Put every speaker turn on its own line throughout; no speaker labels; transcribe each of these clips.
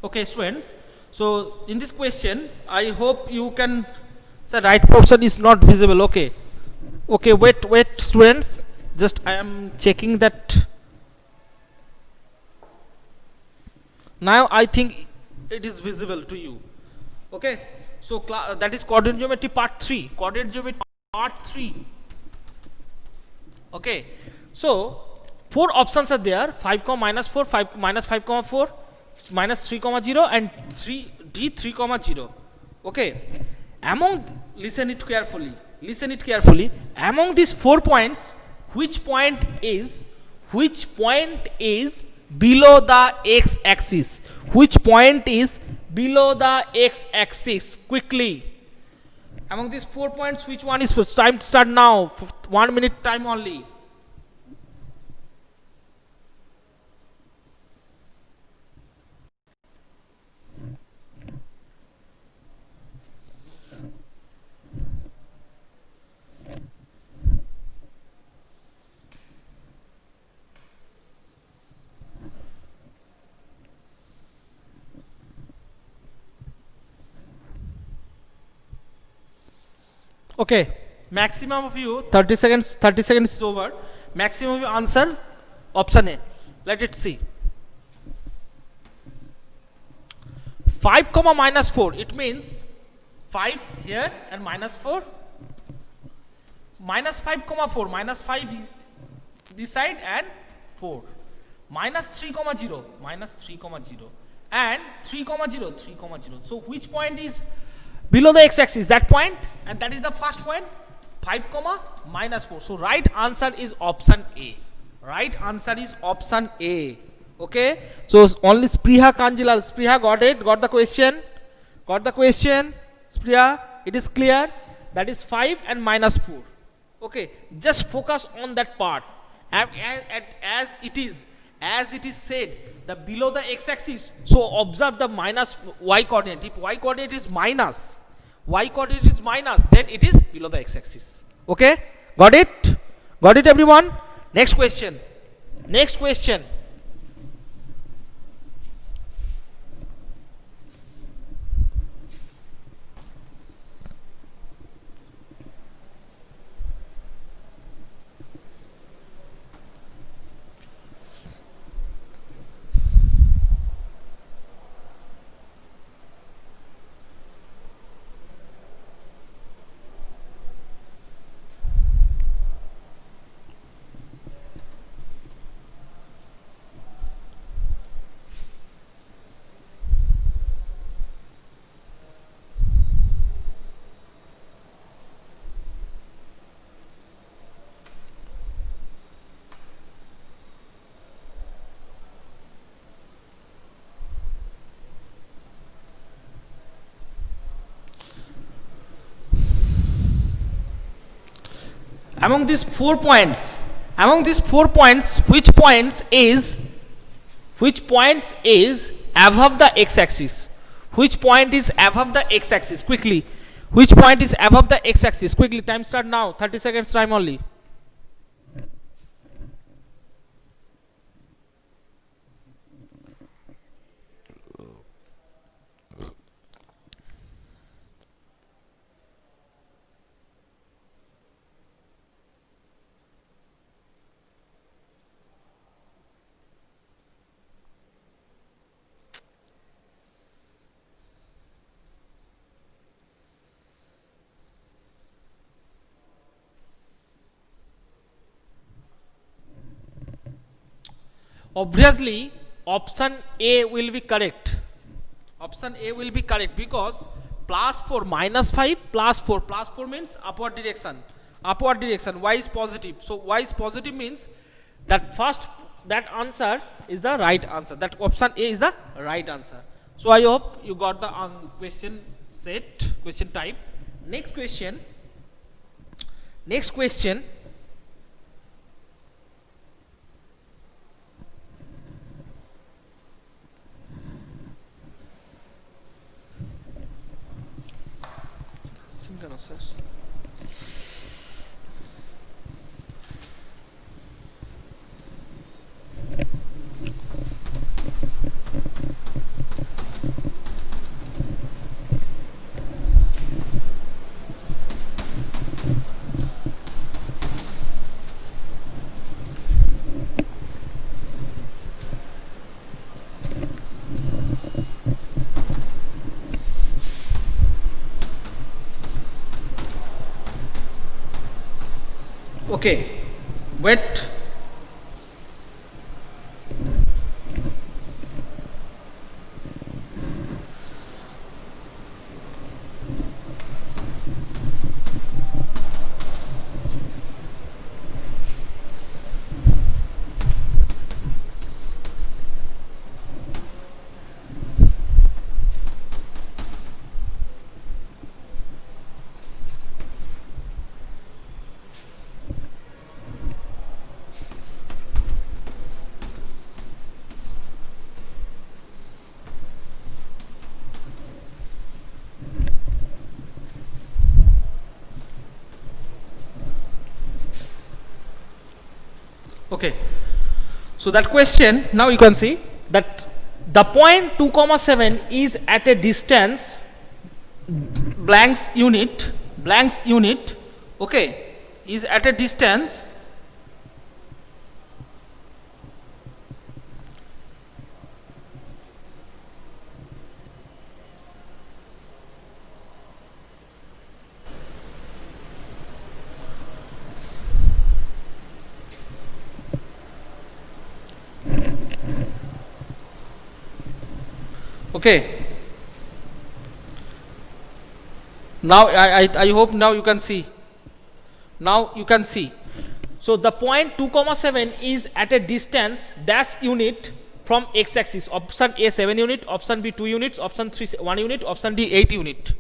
Okay, students. So in this question, I hope you can. The right portion is not visible. Okay. Okay. Wait, students. Just I am checking that. Now I think it is visible to you. Okay. So that is coordinate geometry part 3. Coordinate geometry part 3. Okay. So 4 options are there: 5, minus 4, 5, minus 5, 4, minus 3, 0, and 3 comma 0. Okay. Listen it carefully. Listen it carefully. Among these 4 points, which point is below the x-axis? Which point is below the x-axis? Quickly. Among these 4 points, which one is first? Time to start now. 1 minute time only. Okay, maximum of you 30 seconds is over. Maximum of you answer option A. Let it see. 5 comma minus 4, it means 5 here and minus 4. Minus 5 comma 4, minus 5 this side and 4. Minus 3 comma 0, minus 3 comma 0, and 3 comma 0, 3 comma 0. So which point is below the x-axis? That point, and that is the first point. 5 comma minus 4. So right answer is option A. Right answer is option A. Okay. So only Spriha Kanjilal. Spriha got it. Got the question. Got the question. Spriha, it is clear. That is 5 and minus 4. Okay. Just focus on that part. As it is said, the below the x-axis. So observe the minus y coordinate. If y coordinate is minus, then it is below the x-axis. Okay, got it? Got it, everyone? Next question. Next question. Among these 4 points, which point is above the x-axis? Which point is above the x-axis? Quickly. Which point is above the x-axis? Quickly. Time start now. 30 seconds time only. Obviously, option A will be correct. Option A will be correct because plus 4 minus 5 plus 4 means upward direction. Upward direction. Y is positive. So y is positive means that answer is the right answer. That option A is the right answer. So I hope you got the question set, question type. Next question. Next question. Okay, wait. Okay, so that question, now you can see that the point 2 comma 7 is at a distance blanks unit, okay, is at a distance okay. Now I hope now you can see. Now you can see. So the point 2 comma 7 is at a distance dash unit from x axis. Option A 7 unit, option B 2 units, option 3 1 unit, option D 8 unit.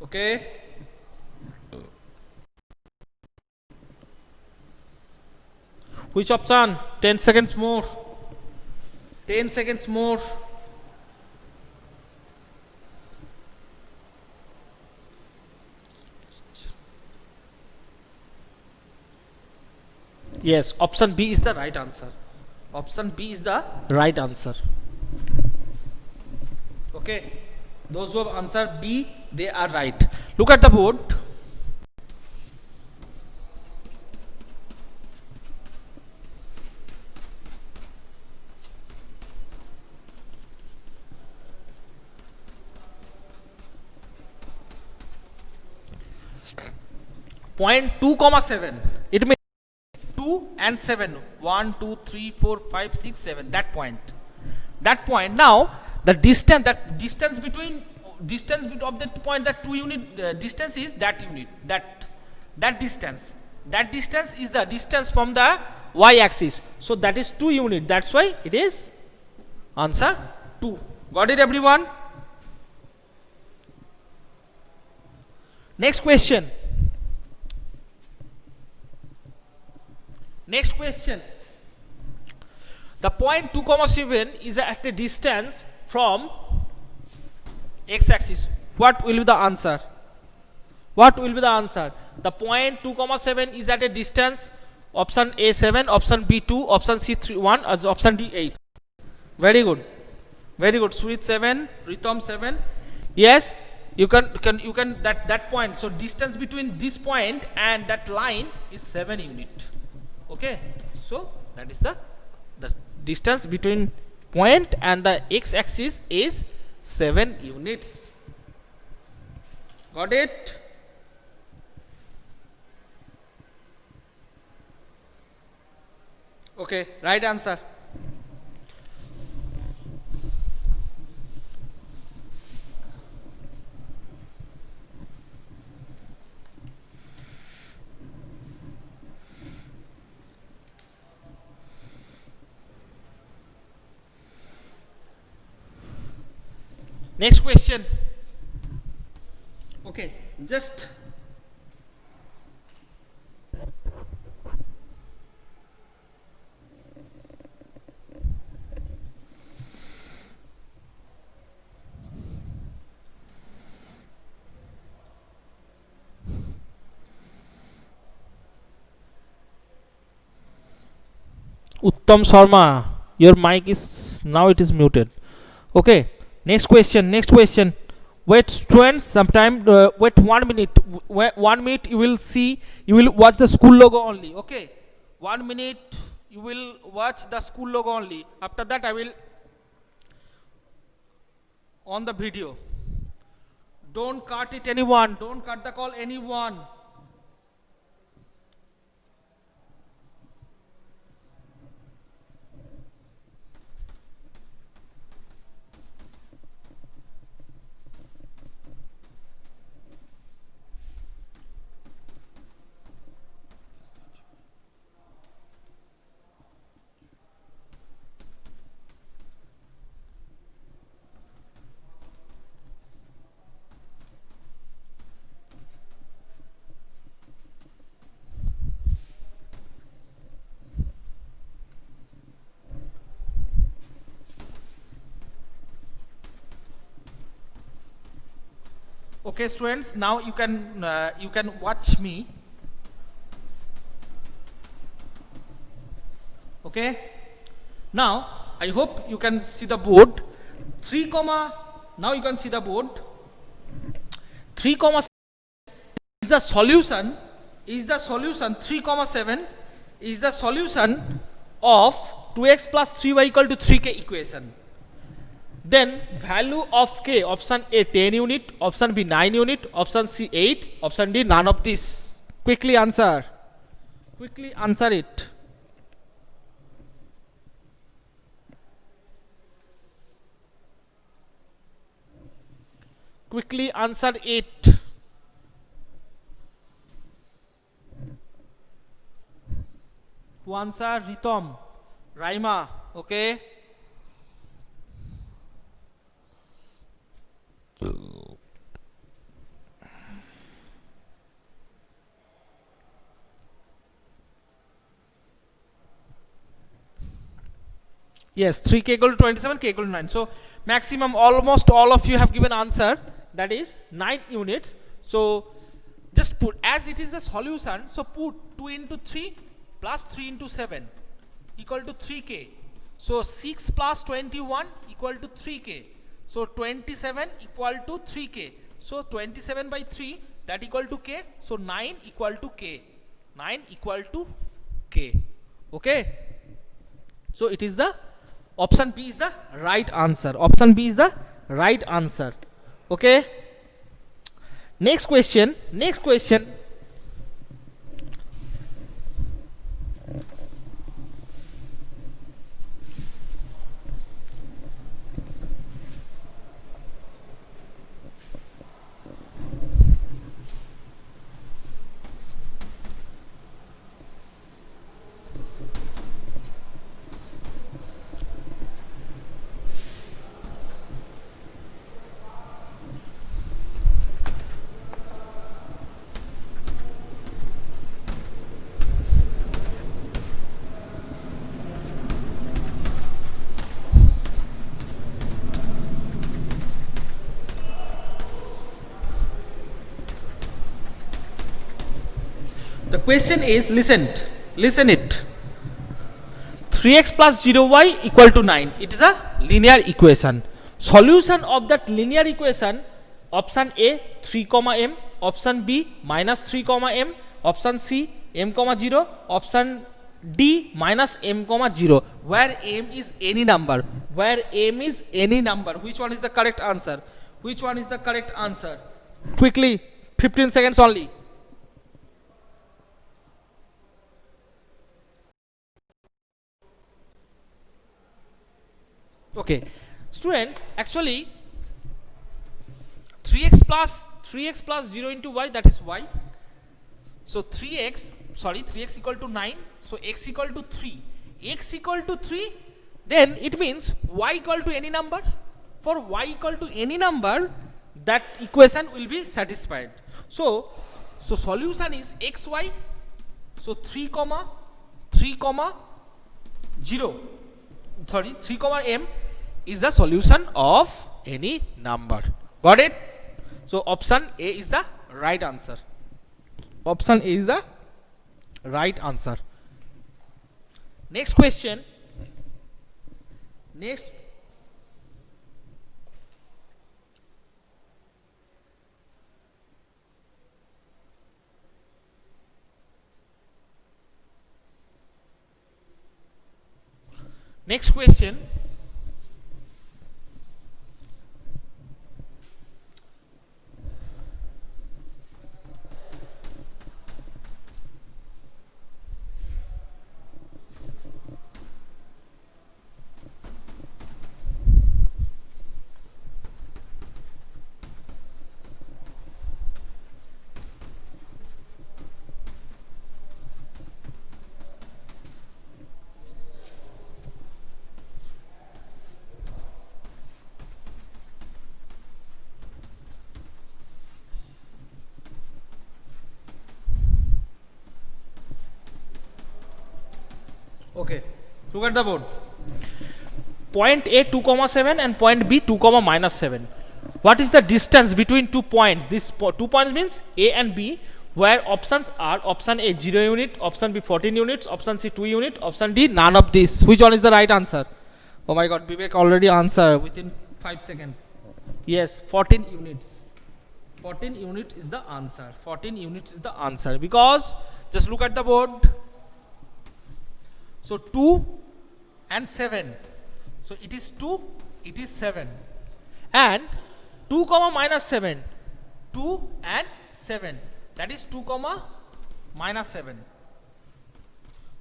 Okay. Which option? 10 seconds more. 10 seconds more. Yes, option B is the right answer. Option B is the right answer. Okay. Those who have answered B, they are right. Look at the board. Point 2 comma 7, it means 2 and 7, 1 2 3 4 5 6 7, that point. Now the distance between of that point, that 2 unit distance is that unit, that distance is the distance from the y axis, so that is 2 unit, that's why it is answer 2. Got it, everyone? Next question. The point 2 comma 7 is at a distance from x axis. What will be the answer? The point 2 comma 7 is at a distance, option A 7, option B 2, option C 3 1, or option D 8. Very good. Sweet 7, Ritom 7. Yes, you can that point. So distance between this point and that line is 7 unit. Okay, so that is the distance between point and the x axis is 7 units. Got it? Okay, right answer. Next question. Okay, just Uttam Sharma, your mic is now, it is muted. Okay, next question. Wait, students, sometime wait 1 minute. 1 minute you will watch the school logo only. Okay, 1 minute you will watch the school logo only. After that I will on the video. Don't cut it anyone. Don't cut the call anyone. Okay, students, now you can watch me. Okay, now I hope you can see the board. 3 comma, now you can see the board. 3 comma is the solution, 3 comma 7 is the solution of 2x plus 3y equal to 3k equation. Then value of k, option A 10 unit, option B 9 unit, option C 8, option D none of this. Quickly answer. Quickly answer it. Quickly answer it. Who answer? Ritom, Raima. Okay. Yes, 3k equal to 27, k equal to 9. So maximum, almost all of you have given answer, that is 9 units. So just put, as it is the solution, so put 2 into 3 plus 3 into 7 equal to 3k. So 6 plus 21 equal to 3k. So 27 equal to 3k. So 27 by 3, that equal to k. So 9 equal to k. 9 equal to k. Okay. So it is the option B is the right answer. Option B is the right answer. Okay. Next question. Next question. The question is, listen it. 3x plus 0y equal to 9. It is a linear equation. Solution of that linear equation, option A 3 comma m, option B minus 3 comma m, option C m comma 0, option D minus m comma 0, where m is any number. Where m is any number. Which one is the correct answer? Which one is the correct answer? Quickly, 15 seconds only. Okay, students, actually 3x plus 0 into y, that is y. So 3x equal to 9, so x equal to 3. X equal to 3, then it means y equal to any number. For y equal to any number, that equation will be satisfied. So solution is xy. So 3 comma 0, 3 comma m is the solution of any number. Got it? So option A is the right answer. Option A is the right answer. Next question. Next. Next question. Okay, look at the board. Point A 2 comma 7 and point B 2 comma minus 7. What is the distance between 2 points? This 2 points means A and B, where options are option A 0 unit, option B 14 units, option C 2 unit, option D none of this. Which one is the right answer? Oh my god, Vivek already answered within 5 seconds. Yes, 14 units. 14 units is the answer. 14 units is the answer, because just look at the board. So 2 and 7. So it is 2, it is 7. And 2 comma minus 7. 2 and 7. That is 2 comma minus 7.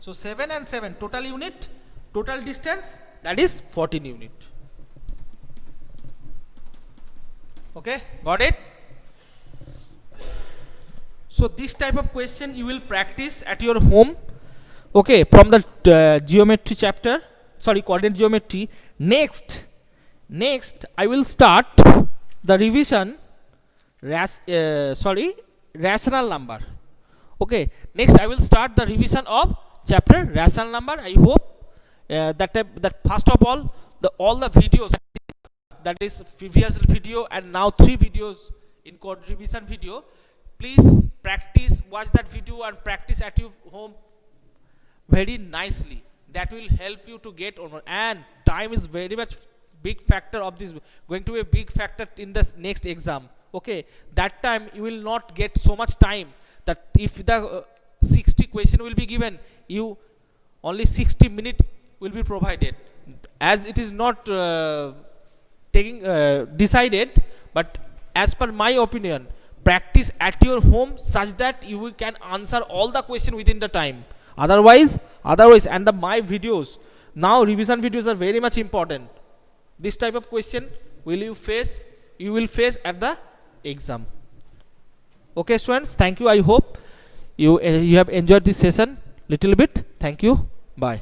So 7 and 7 total unit, total distance, that is 14 unit. Okay, got it? So this type of question you will practice at your home. Okay, from the geometry chapter, sorry, coordinate geometry. Next I will start the revision rational number. Okay, next I will start the revision of chapter rational number. I hope that first of all the videos, that is previous video and now 3 videos in code revision video, please practice, watch that video and practice at your home very nicely. That will help you to get on. And time is very much big factor of this, going to be a big factor in this next exam. Okay, that time you will not get so much time, that if the 60 question will be given, you only 60 minutes will be provided, as it is not taking decided. But as per my opinion, practice at your home such that you can answer all the question within the time. Otherwise and my videos now, revision videos are very much important. This type of question you will face at the exam. Okay students, thank you. I hope you have enjoyed this session little bit. Thank you, bye.